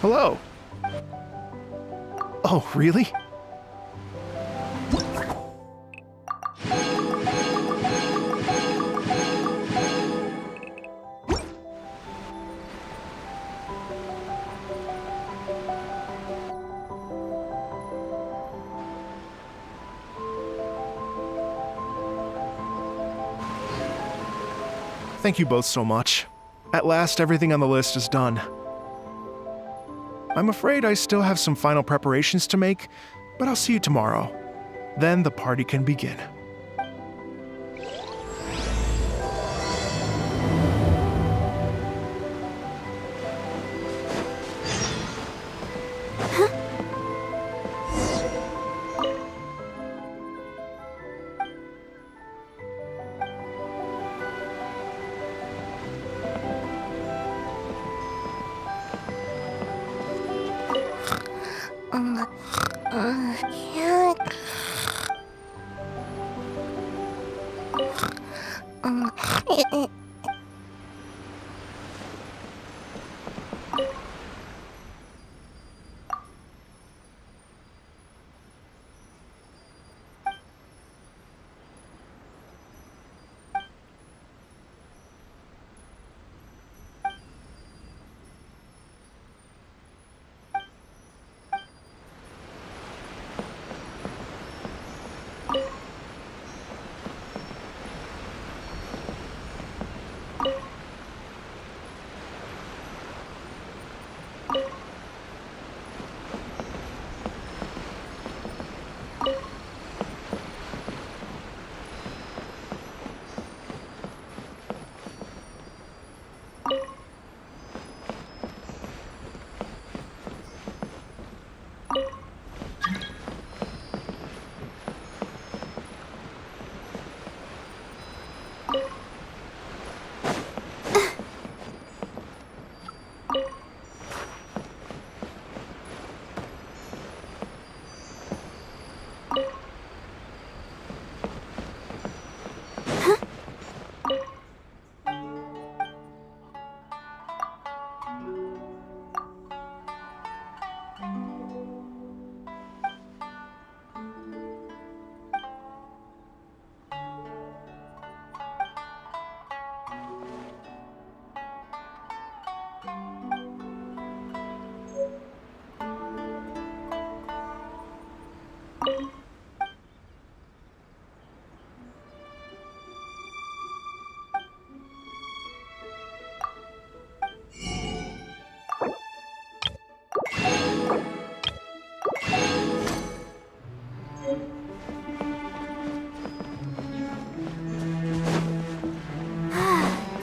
Hello. Oh, really? Thank you both so much. At last, everything on the list is done. I'm afraid I still have some final preparations to make, but I'll see you tomorrow. Then the party can begin.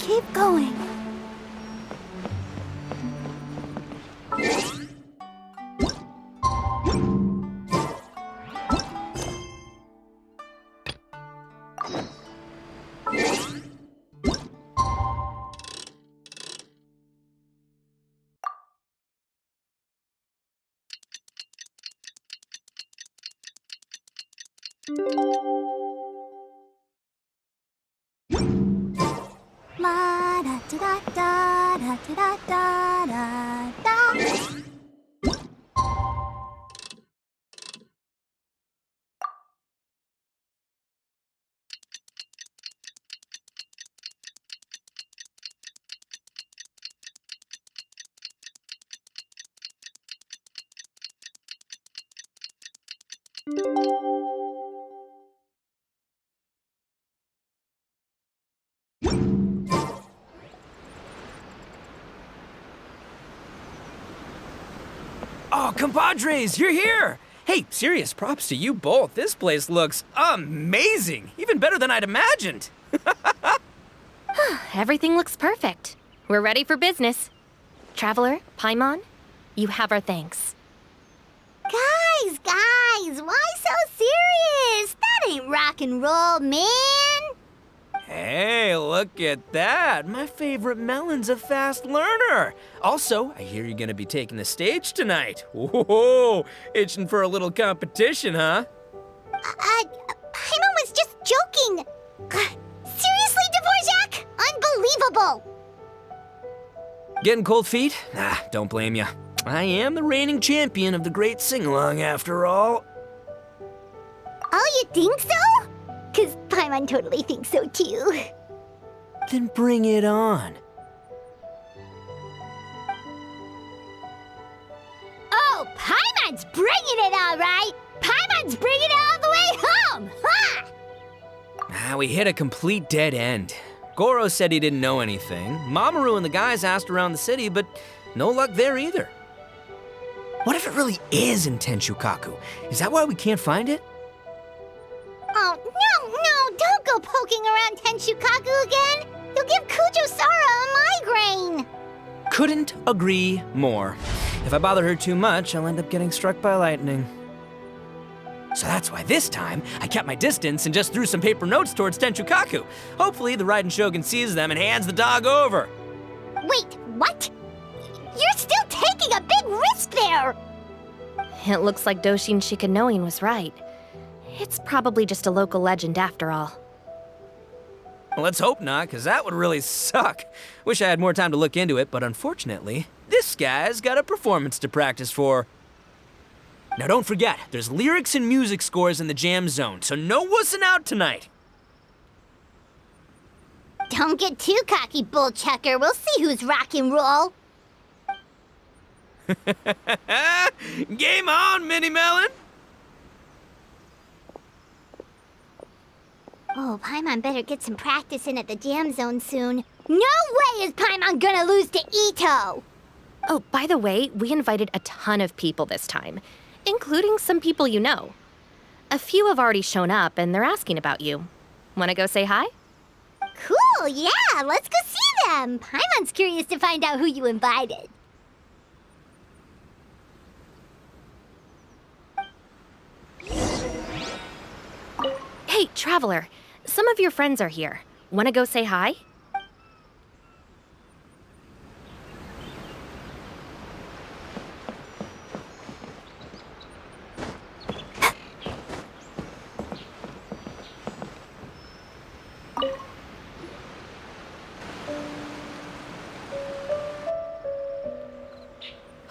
Keep going. La da da da da da da da da. Oh, compadres, you're here! Hey, serious props to you both. This place looks amazing! Even better than I'd imagined! Everything looks perfect. We're ready for business. Traveler, Paimon, you have our thanks. Guys, why so serious? That ain't rock and roll, man. Hey, look at that! My favorite melon's a fast learner! Also, I hear you're gonna be taking the stage tonight. Whoa, itching for a little competition, huh? Paimon was just joking. Seriously, Dvorak? Unbelievable. Getting cold feet? Don't blame ya. I am the reigning champion of the great sing-along after all. Oh, you think so? 'Cause Paimon totally thinks so too. Then bring it on. Oh, Paimon's bringing it all right! Paimon's bringing it all the way home! Ha! We hit a complete dead end. Goro said he didn't know anything. Mamoru and the guys asked around the city, but no luck there either. What if it really is in Tenshukaku? Is that why we can't find it? Oh, no, don't go poking around Tenshukaku again! You'll give Kujo-Sara a migraine! Couldn't agree more. If I bother her too much, I'll end up getting struck by lightning. So that's why this time, I kept my distance and just threw some paper notes towards Tenshukaku. Hopefully, the Raiden Shogun sees them and hands the dog over. Wait, what? You're still taking a big risk there! It looks like Doshin Shikanoin was right. It's probably just a local legend after all. Well, let's hope not, because that would really suck. Wish I had more time to look into it, but unfortunately, this guy's got a performance to practice for. Now don't forget, there's lyrics and music scores in the jam zone, so no wussing out tonight. Don't get too cocky, bullchucker. We'll see who's rock and roll. Game on, Mini Melon! Oh, Paimon better get some practice in at the jam zone soon. No way is Paimon gonna lose to Ito! Oh, by the way, we invited a ton of people this time, including some people you know. A few have already shown up and they're asking about you. Wanna go say hi? Cool, yeah, let's go see them. Paimon's curious to find out who you invited. Hey, Traveler, some of your friends are here. Wanna go say hi?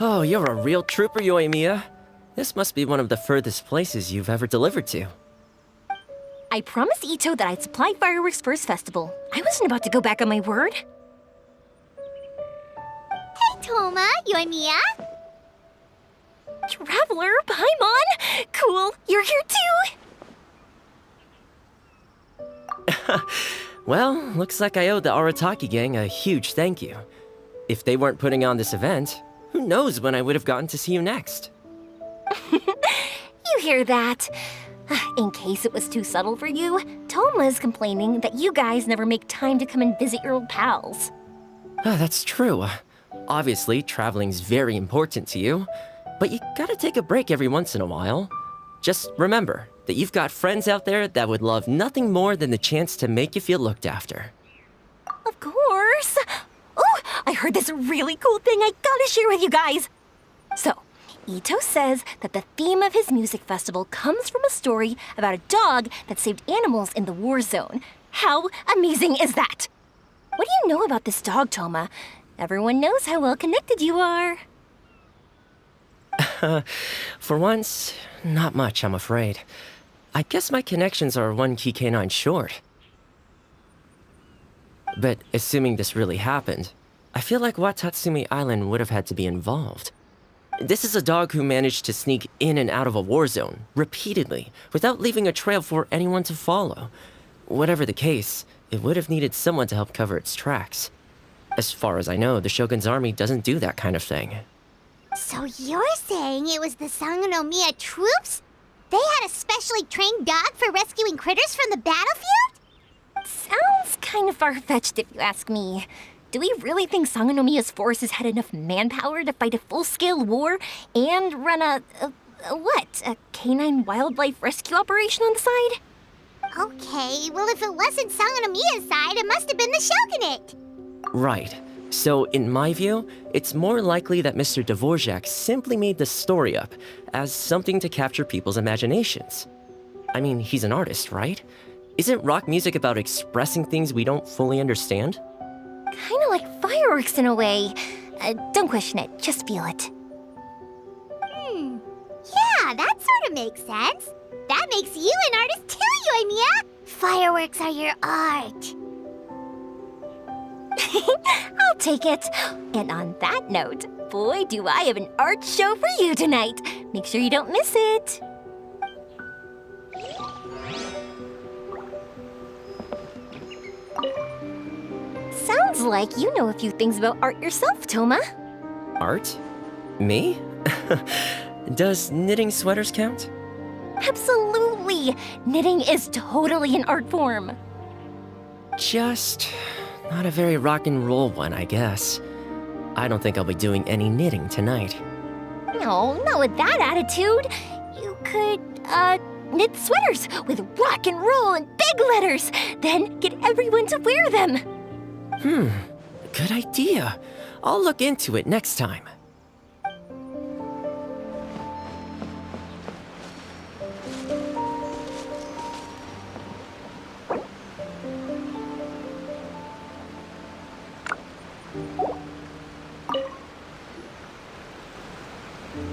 Oh, you're a real trooper, Yoimiya. This must be one of the furthest places you've ever delivered to. I promised Ito that I'd supply fireworks for his festival. I wasn't about to go back on my word. Hey, Toma, Yoimiya. Traveler, Paimon! Cool, you're here too! Well, looks like I owe the Arataki gang a huge thank you. If they weren't putting on this event, who knows when I would have gotten to see you next. You hear that? In case it was too subtle for you, Toma's complaining that you guys never make time to come and visit your old pals. That's true. Obviously, traveling's very important to you, but you gotta take a break every once in a while. Just remember that you've got friends out there that would love nothing more than the chance to make you feel looked after. Of course! Oh, I heard this really cool thing I gotta share with you guys! So, Ito says that the theme of his music festival comes from a story about a dog that saved animals in the war zone. How amazing is that? What do you know about this dog, Toma? Everyone knows how well connected you are. For once, not much, I'm afraid. I guess my connections are one key canine short. But assuming this really happened, I feel like Watatsumi Island would have had to be involved. This is a dog who managed to sneak in and out of a war zone, repeatedly, without leaving a trail for anyone to follow. Whatever the case, it would have needed someone to help cover its tracks. As far as I know, the Shogun's army doesn't do that kind of thing. So you're saying it was the Sangonomiya troops? They had a specially trained dog for rescuing critters from the battlefield? Sounds kind of far-fetched if you ask me. Do we really think Sangonomiya's forces had enough manpower to fight a full-scale war and run a canine wildlife rescue operation on the side? Okay, well if it wasn't Sangonomiya's side, it must have been the Shogunate. Right. So, in my view, it's more likely that Mr. Dvorak simply made the story up as something to capture people's imaginations. I mean, he's an artist, right? Isn't rock music about expressing things we don't fully understand? Kinda like fireworks in a way. Don't question it, just feel it. makes sense. That makes you an artist too, Yoimiya. Fireworks are your art. I'll take it. And on that note, boy, do I have an art show for you tonight. Make sure you don't miss it. Sounds like you know a few things about art yourself, Toma. Art? Me? Does knitting sweaters count? Absolutely! Knitting is totally an art form. Just not a very rock and roll one, I guess. I don't think I'll be doing any knitting tonight. No, not with that attitude. You could, knit sweaters with rock and roll and big letters, then get everyone to wear them. Good idea. I'll look into it next time.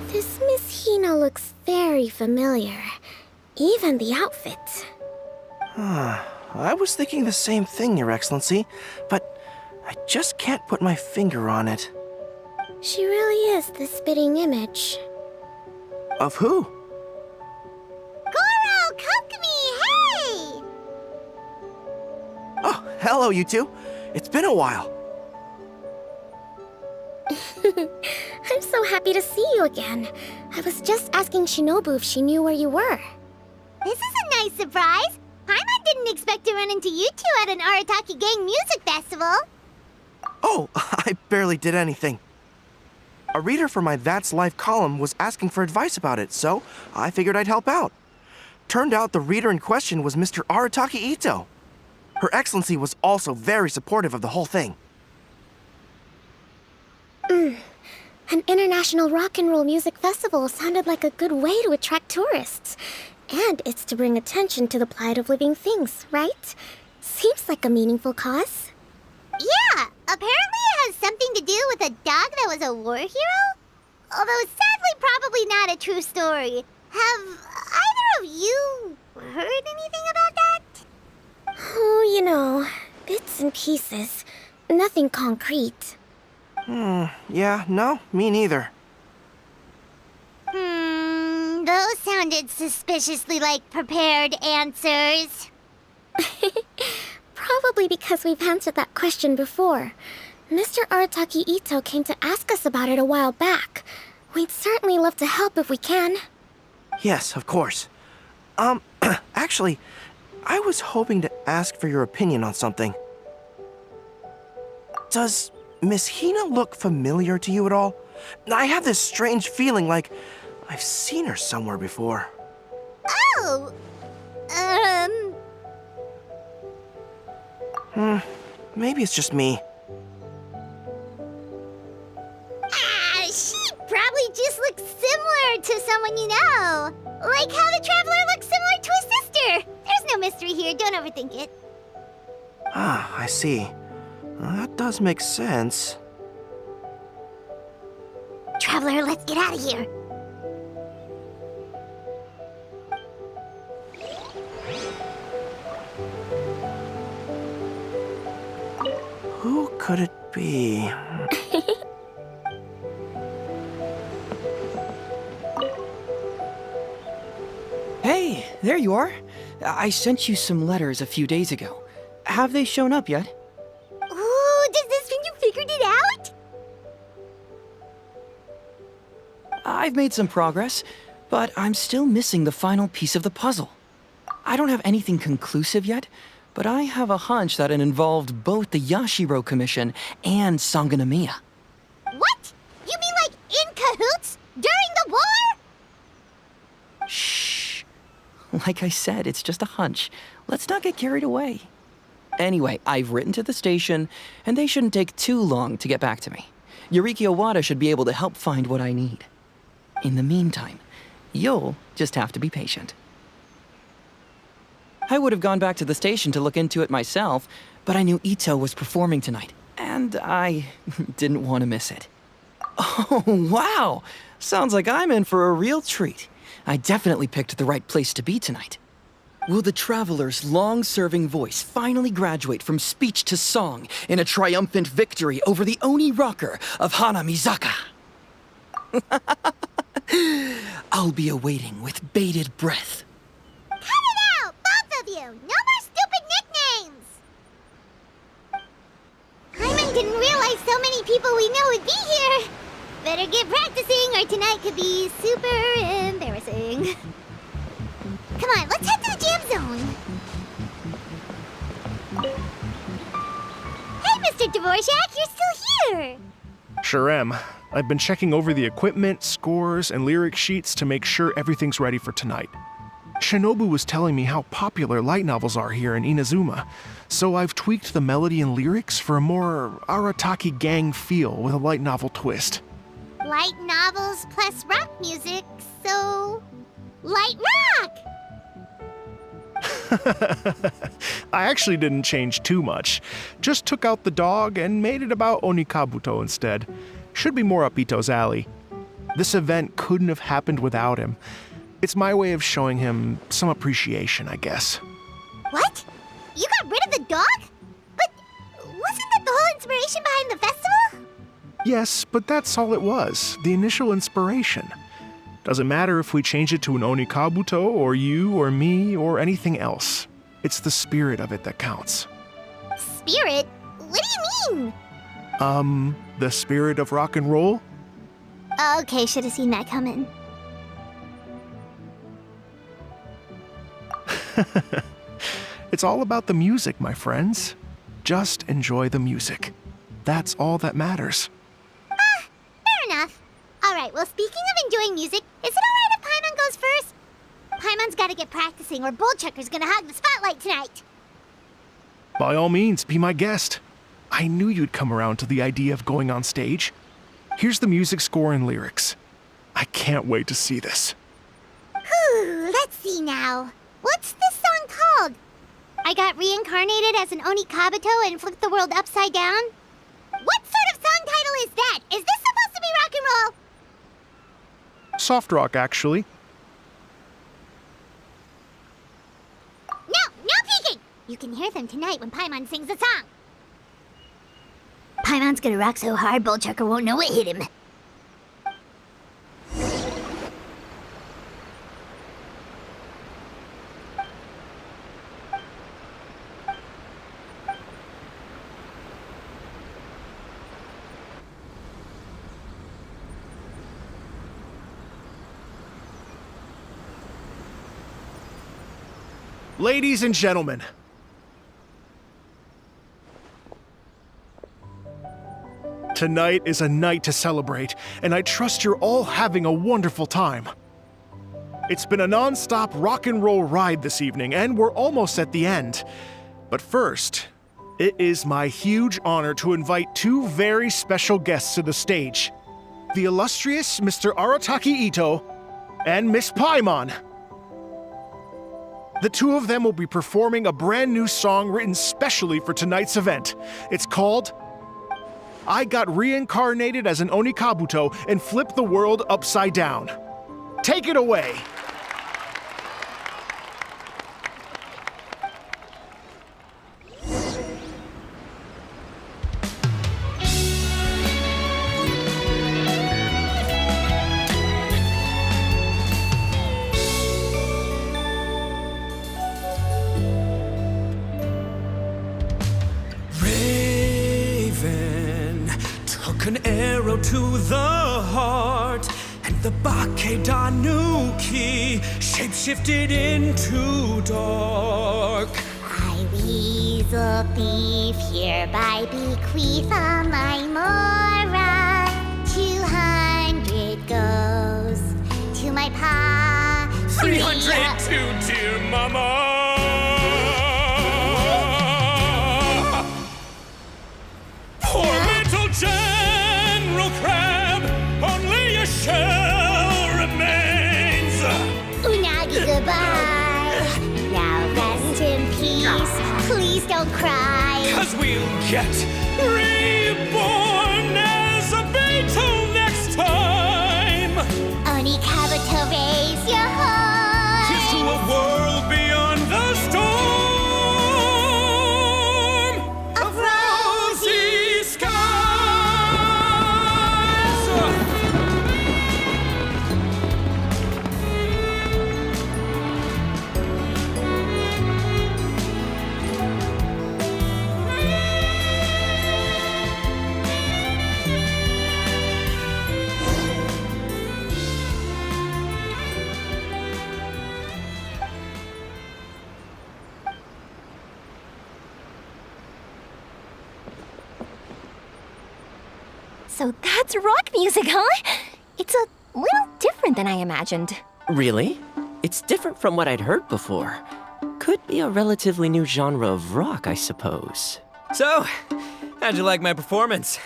This Miss Hina looks very familiar. Even the outfit. I was thinking the same thing, Your Excellency, but I just can't put my finger on it. She really is the spitting image. Of who? Goro, Kokumi, hey! Oh, hello, you two. It's been a while. I'm so happy to see you again. I was just asking Shinobu if she knew where you were. This is a nice surprise. Paimon didn't expect to run into you two at an Arataki Gang music festival. Oh, I barely did anything. A reader for my That's Life column was asking for advice about it, so I figured I'd help out. Turned out the reader in question was Mr. Arataki Ito. Her Excellency was also very supportive of the whole thing. An international rock and roll music festival sounded like a good way to attract tourists. And it's to bring attention to the plight of living things, right? Seems like a meaningful cause. Yeah, apparently it has something to do with a dog that was a war hero? Although sadly probably not a true story. Have either of you heard anything about that? Oh, you know, bits and pieces. Nothing concrete. Yeah, no, me neither. Those sounded suspiciously like prepared answers. Probably because we've answered that question before. Mr. Arataki Ito came to ask us about it a while back. We'd certainly love to help if we can. Yes, of course. Actually, I was hoping to ask for your opinion on something. Does Miss Hina look familiar to you at all? I have this strange feeling like I've seen her somewhere before. Oh! Maybe it's just me. She probably just looks similar to someone you know. Like how the Traveler looks similar to his sister. There's no mystery here, don't overthink it. Ah, I see. That does make sense. Traveler, let's get out of here. Who could it be? Hey, there you are. I sent you some letters a few days ago. Have they shown up yet? Ooh, does this mean you figured it out? I've made some progress, but I'm still missing the final piece of the puzzle. I don't have anything conclusive yet, but I have a hunch that it involved both the Yashiro Commission and Sangonomiya. What? You mean like in cahoots? During the war? Shh. Like I said, it's just a hunch. Let's not get carried away. Anyway, I've written to the station, and they shouldn't take too long to get back to me. Yuriki Owada should be able to help find what I need. In the meantime, you'll just have to be patient. I would have gone back to the station to look into it myself, but I knew Ito was performing tonight, and I didn't want to miss it. Oh, wow! Sounds like I'm in for a real treat. I definitely picked the right place to be tonight. Will the Traveler's long-serving voice finally graduate from speech to song in a triumphant victory over the Oni rocker of Hanamizaka? I'll be awaiting with bated breath. Cut it out, both of you! No more stupid nicknames! Hyman didn't realize so many people we know would be here. Better get practicing or tonight could be super embarrassing. Come on, let's head to the jam zone. Hey, Mr. Dvorak, you're still here! Sure am. I've been checking over the equipment, scores, and lyric sheets to make sure everything's ready for tonight. Shinobu was telling me how popular light novels are here in Inazuma, so I've tweaked the melody and lyrics for a more Arataki gang feel with a light novel twist. Light novels plus rock music, so... light rock! I actually didn't change too much. Just took out the dog and made it about Onikabuto instead. Should be more up Ito's alley. This event couldn't have happened without him. It's my way of showing him some appreciation, I guess. What? You got rid of the dog? But wasn't that the whole inspiration behind the festival? Yes, but that's all it was, the initial inspiration. Doesn't matter if we change it to an Onikabuto, or you, or me, or anything else. It's the spirit of it that counts. Spirit? What do you mean? The spirit of rock and roll? Okay, should have seen that coming. It's all about the music, my friends. Just enjoy the music. That's all that matters. Fair enough. Alright, well, speaking of enjoying music, is it alright if Paimon goes first? Paimon's gotta get practicing or Bullchucker's gonna hog the spotlight tonight. By all means, be my guest. I knew you'd come around to the idea of going on stage. Here's the music score and lyrics. I can't wait to see this. Whew, let's see now. What's this song called? I got reincarnated as an Onikabuto and flipped the world upside down? What sort of song title is that? Is this supposed to be rock and roll? Soft rock, actually. No peeking! You can hear them tonight when Paimon sings the song. Paimon's gonna rock so hard, Bullchucker won't know what hit him. Ladies and gentlemen, tonight is a night to celebrate, and I trust you're all having a wonderful time. It's been a non-stop rock and roll ride this evening, and we're almost at the end. But first, it is my huge honor to invite two very special guests to the stage. The illustrious Mr. Arataki Ito and Miss Paimon. The two of them will be performing a brand new song written specially for tonight's event. It's called I Got Reincarnated as an Onikabuto and Flipped the World Upside Down. Take it away! An arrow to the heart, and the Bakedanuki shapeshifted into dark. I, weasel thief, hereby bequeath all my mora. 200 goes to my pa. 300 to dear mama. Poor little General Crab, only a shell remains. Unagi, goodbye. Now rest in peace. Please don't cry. 'Cause we'll get reborn as a beetle next time. Onikabuto race your heart. Here's to a world beyond the storm of rosy skies. So that's rock music, huh? It's a little different than I imagined. Really? It's different from what I'd heard before. Could be a relatively new genre of rock, I suppose. So, how'd you like my performance?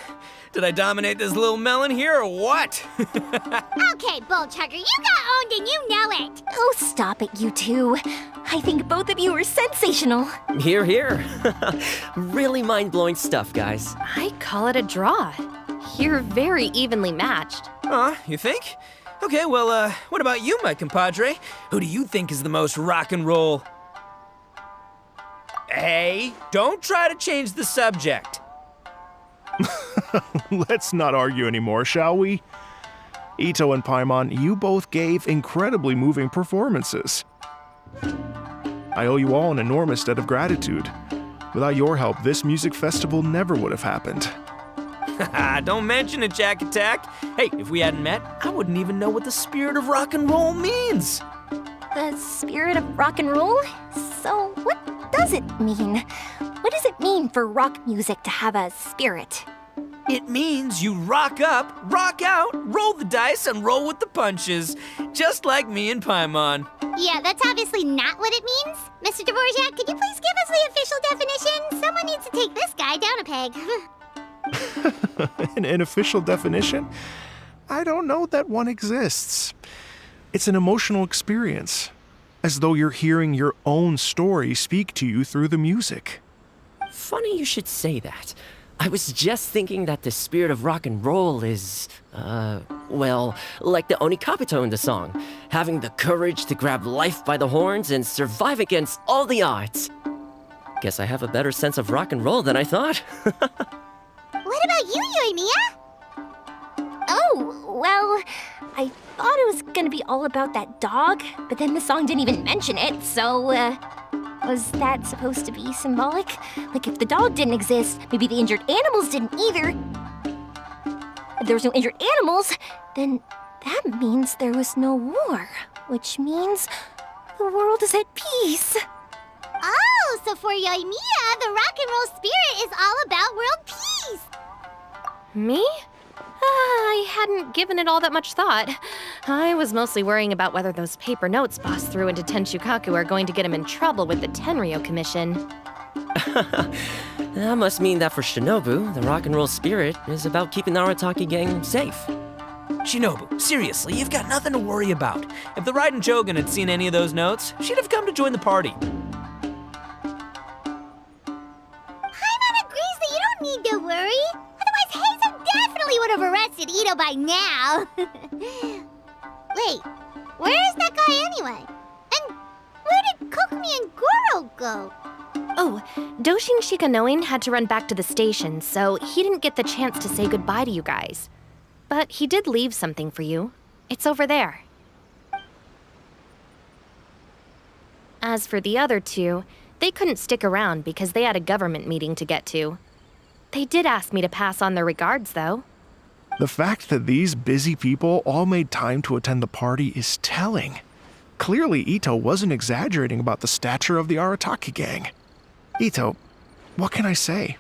Did I dominate this little melon here or what? Okay, Bull Chugger, you got owned and you know it. Oh, stop it, you two. I think both of you are sensational. Here, here. Really mind-blowing stuff, guys. I call it a draw. You're very evenly matched. You think? Okay, well, what about you, my compadre? Who do you think is the most rock and roll? Hey, don't try to change the subject. Let's not argue anymore, shall we? Ito and Paimon, you both gave incredibly moving performances. I owe you all an enormous debt of gratitude. Without your help, this music festival never would have happened. Don't mention it, Jack Attack. Hey, if we hadn't met, I wouldn't even know what the spirit of rock and roll means. The spirit of rock and roll? So, what does it mean? What does it mean for rock music to have a spirit? It means you rock up, rock out, roll the dice, and roll with the punches. Just like me and Paimon. Yeah, that's obviously not what it means. Mr. Dvorak, could you please give us the official definition? Someone needs to take this guy down a peg. An official definition? I don't know that one exists. It's an emotional experience, as though you're hearing your own story speak to you through the music. Funny you should say that. I was just thinking that the spirit of rock and roll is, well, like the Onikapito in the song, having the courage to grab life by the horns and survive against all the odds. Guess I have a better sense of rock and roll than I thought. What about you, Yoimiya? Oh, well, I thought it was gonna be all about that dog, but then the song didn't even mention it, so, was that supposed to be symbolic? Like, if the dog didn't exist, maybe the injured animals didn't either. If there was no injured animals, then that means there was no war, which means the world is at peace. Oh, so for Yoimiya, the rock and roll spirit is all about world peace. Me? I hadn't given it all that much thought. I was mostly worrying about whether those paper notes Boss threw into Tenshukaku are going to get him in trouble with the Tenryo Commission. That must mean that for Shinobu, the rock and roll spirit is about keeping the Arataki gang safe. Shinobu, seriously, you've got nothing to worry about. If the Raiden Jogan had seen any of those notes, she'd have come to join the party. Paimon agrees that you don't need to worry. Otherwise, Heizo definitely would have arrested Ito by now. Wait, where is that guy anyway? And where did Kokumi and Goro go? Oh, Doshin Shikanoin had to run back to the station, so he didn't get the chance to say goodbye to you guys. But he did leave something for you. It's over there. As for the other two, they couldn't stick around because they had a government meeting to get to. They did ask me to pass on their regards, though. The fact that these busy people all made time to attend the party is telling. Clearly, Ito wasn't exaggerating about the stature of the Arataki gang. Ito, what can I say?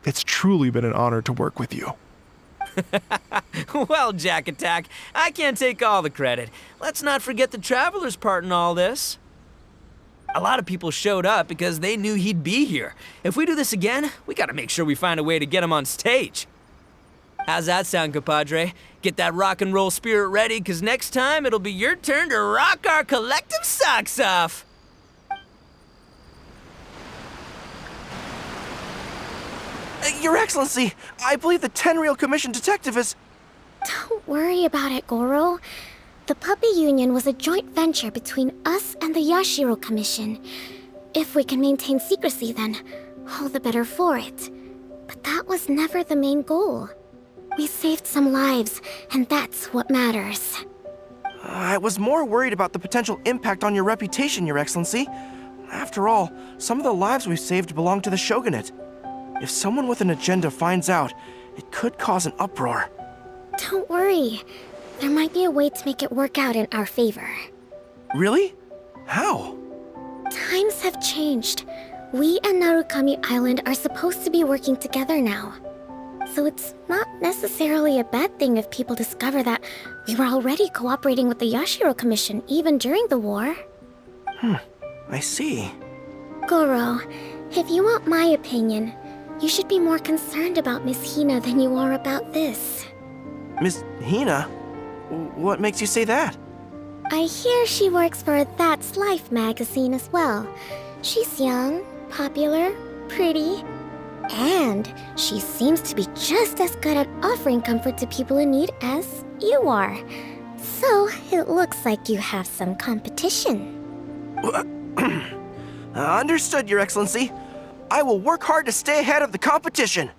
It's truly been an honor to work with you. Well, Jack Attack, I can't take all the credit. Let's not forget the Traveler's part in all this. A lot of people showed up because they knew he'd be here. If we do this again, we gotta make sure we find a way to get him on stage. How's that sound, compadre? Get that rock and roll spirit ready, because next time it'll be your turn to rock our collective socks off. Your Excellency, I believe the Tenryo Commission detective is... Don't worry about it, Goro. The Puppy Union was a joint venture between us and the Yashiro Commission. If we can maintain secrecy, then all the better for it. But that was never the main goal. We saved some lives, and that's what matters. I was more worried about the potential impact on your reputation, Your Excellency. After all, some of the lives we've saved belong to the Shogunate. If someone with an agenda finds out, it could cause an uproar. Don't worry. There might be a way to make it work out in our favor. Really? How? Times have changed. We and Narukami Island are supposed to be working together now. So it's not necessarily a bad thing if people discover that we were already cooperating with the Yashiro Commission even during the war. I see. Goro, if you want my opinion, you should be more concerned about Miss Hina than you are about this. Miss Hina? What makes you say that? I hear she works for That's Life magazine as well. She's young, popular, pretty, and she seems to be just as good at offering comfort to people in need as you are. So it looks like you have some competition. Understood, Your Excellency. I will work hard to stay ahead of the competition.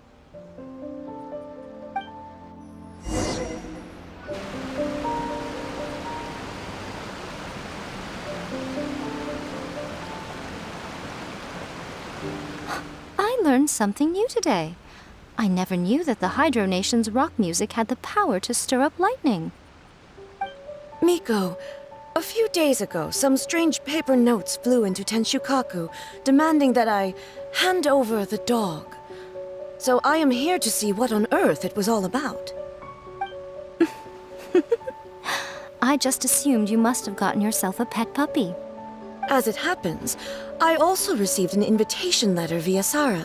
I learned something new today. I never knew that the Hydro Nation's rock music had the power to stir up lightning. Miko, a few days ago, some strange paper notes flew into Tenshukaku, demanding that I hand over the dog. So I am here to see what on earth it was all about. I just assumed you must have gotten yourself a pet puppy. As it happens, I also received an invitation letter via Sara.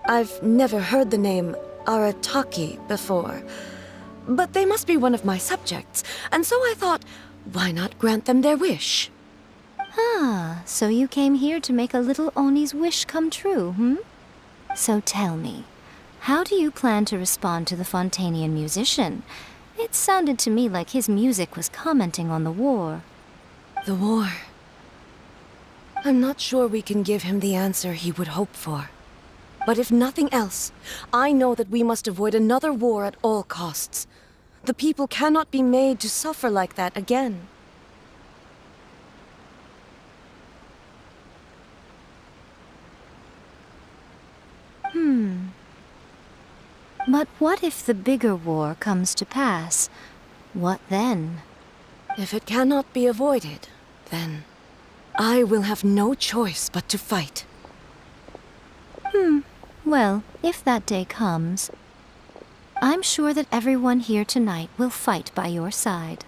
I've never heard the name Arataki before, but they must be one of my subjects, and so I thought, why not grant them their wish? Ah, so you came here to make a little Oni's wish come true, hmm? So tell me, how do you plan to respond to the Fontanian musician? It sounded to me like his music was commenting on the war. The war. I'm not sure we can give him the answer he would hope for. But if nothing else, I know that we must avoid another war at all costs. The people cannot be made to suffer like that again. But what if the bigger war comes to pass? What then? If it cannot be avoided, then I will have no choice but to fight. Well, if that day comes, I'm sure that everyone here tonight will fight by your side.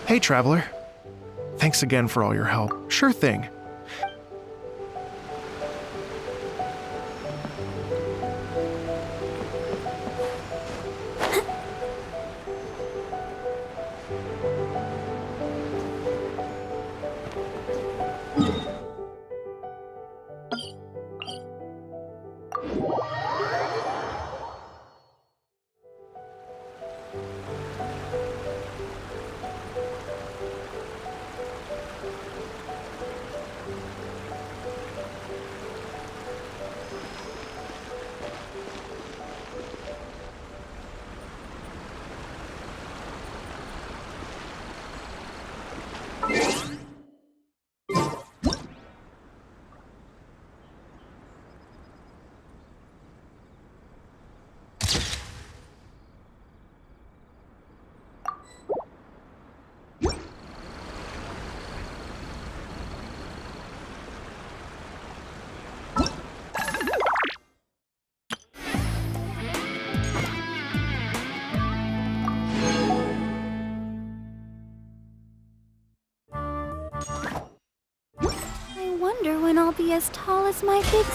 Hey, Traveler. Thanks again for all your help. Sure thing. I wonder when I'll be as tall as my big